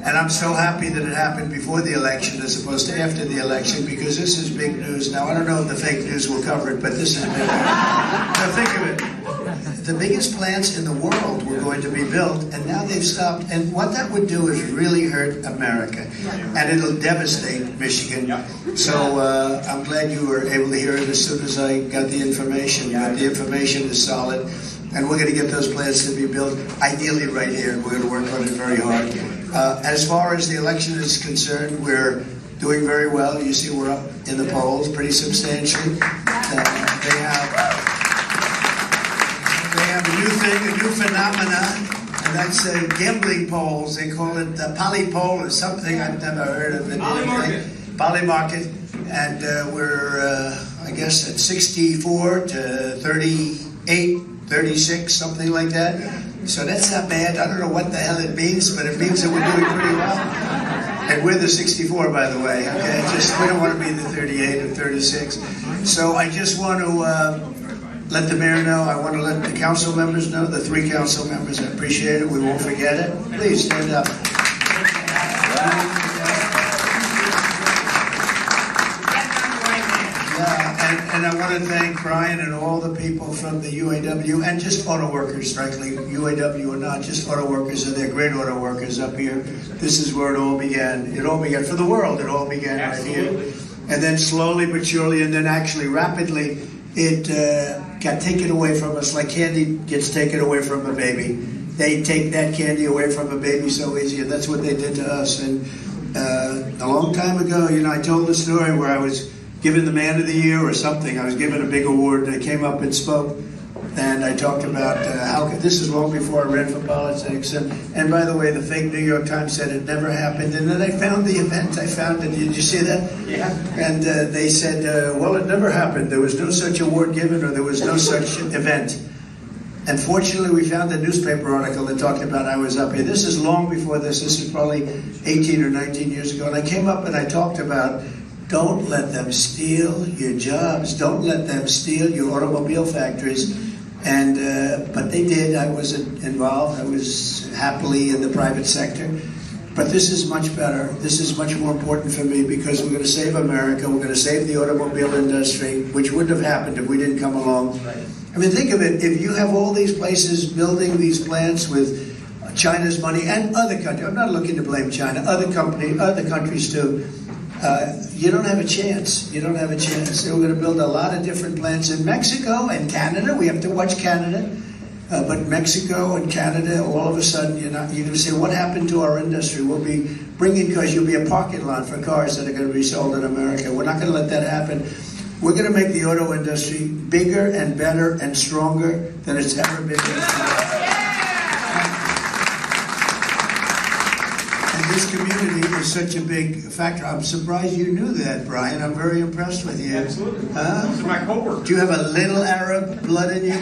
And I'm so happy that it happened before the election as opposed to after the election, because this is big news. Now, I don't know if the fake news will cover it, but this is big news. Now, think of it. The biggest plants in the world were going to be built, and now they've stopped. And what that would do is really hurt America, and it'll devastate Michigan. So I'm glad you were able to hear it as soon as I got the information. But the information is solid, and we're going to get those plants to be built, ideally right here, and we're going to work on it very hard. As far as the election is concerned, we're doing very well. You see we're up in the polls pretty substantially. They have a new thing, a new phenomenon, and that's gambling polls. They call it the poly poll or something. I've never heard of it. Poly market. And we're, I guess, at 64 to 38, 36, something like that. So that's not bad. I don't know what the hell it means, but it means that we're doing pretty well. And we're the 64, by the way. Okay, we don't want to be the 38 or 36. So I just want to let the mayor know. I want to let the council members know, the 3 council members. I appreciate it. We won't forget it. Please stand up. And I want to thank Brian and all the people from the UAW and just auto workers, frankly, UAW or not, just auto workers, and they're great auto workers up here. This is where it all began. It all began for the world. It all began right here. And then slowly but surely, and then actually rapidly, it got taken away from us like candy gets taken away from a baby. They take that candy away from a baby so easy, and that's what they did to us. And a long time ago, I told the story where I was given the Man of the Year or something. I was given a big award, and I came up and spoke, and I talked about this is long before I ran for politics. And by the way, the fake New York Times said it never happened, and then I found the event. I found it. Did you see that? Yeah. And they said, well, it never happened. There was no such award given, or there was no such event. And fortunately, we found a newspaper article that talked about I was up here. This is long before this. This is probably 18 or 19 years ago. And I came up and I talked about, don't let them steal your jobs. Don't let them steal your automobile factories. And but they did. I wasn't involved. I was happily in the private sector. But this is much better. This is much more important for me, because we're going to save America. We're going to save the automobile industry, which wouldn't have happened if we didn't come along. I mean, think of it. If you have all these places building these plants with China's money and other countries, I'm not looking to blame China, other countries too, you don't have a chance. You don't have a chance. We're going to build a lot of different plants in Mexico and Canada. We have to watch Canada. But Mexico and Canada, all of a sudden, you're going to say, what happened to our industry? We'll be bringing cars. You'll be a parking lot for cars that are going to be sold in America. We're not going to let that happen. We're going to make the auto industry bigger and better and stronger than it's ever been before. This community is such a big factor. I'm surprised you knew that, Brian. I'm very impressed with you. Absolutely. Those are my coworkers. Do you have a little Arab blood in you?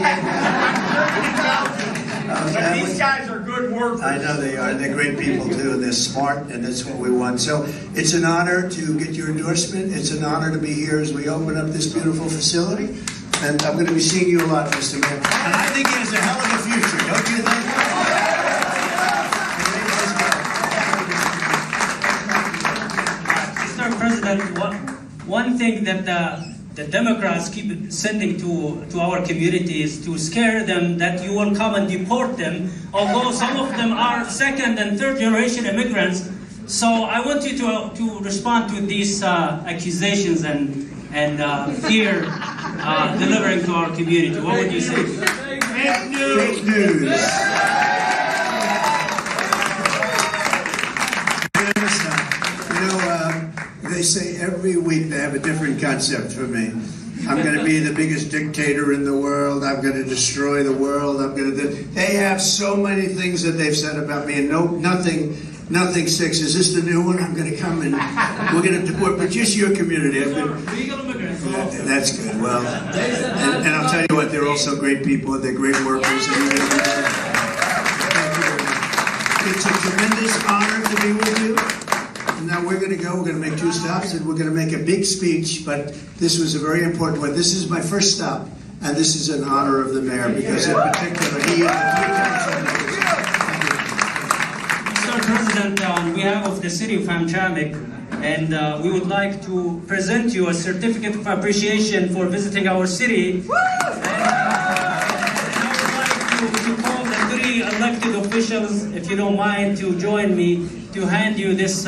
But these guys are good workers. I know they are. They're great people, too, and they're smart, and that's what we want. So it's an honor to get your endorsement. It's an honor to be here as we open up this beautiful facility. And I'm going to be seeing you a lot, Mr. Mayor. And I think he has a hell of a future, don't you think? President, one thing that the Democrats keep sending to our community is to scare them that you will come and deport them, although some of them are second and third generation immigrants. So I want you to respond to these accusations and fear delivering to our community. What would you say? Fake news. Fake news. They say every week they have a different concept for me. I'm going to be the biggest dictator in the world. I'm going to destroy the world. They have so many things that they've said about me, and nothing sticks. Is this the new one? I'm going to come and we're going to deport, but just your community. That's good. Well, and I'll tell you what, they're also great people. They're great workers. It's a tremendous honor to be with you. Now we're going to make 2 stops, and we're going to make a big speech, but this was a very important one. This is my first stop, and this is an honor of the mayor, because in particular, he and the 3 council members. Mr. President. present on behalf of the city of Hamtramck, and we would like to present you a certificate of appreciation for visiting our city. And I would like to call the 3 elected officials, if you don't mind, to join me to hand you this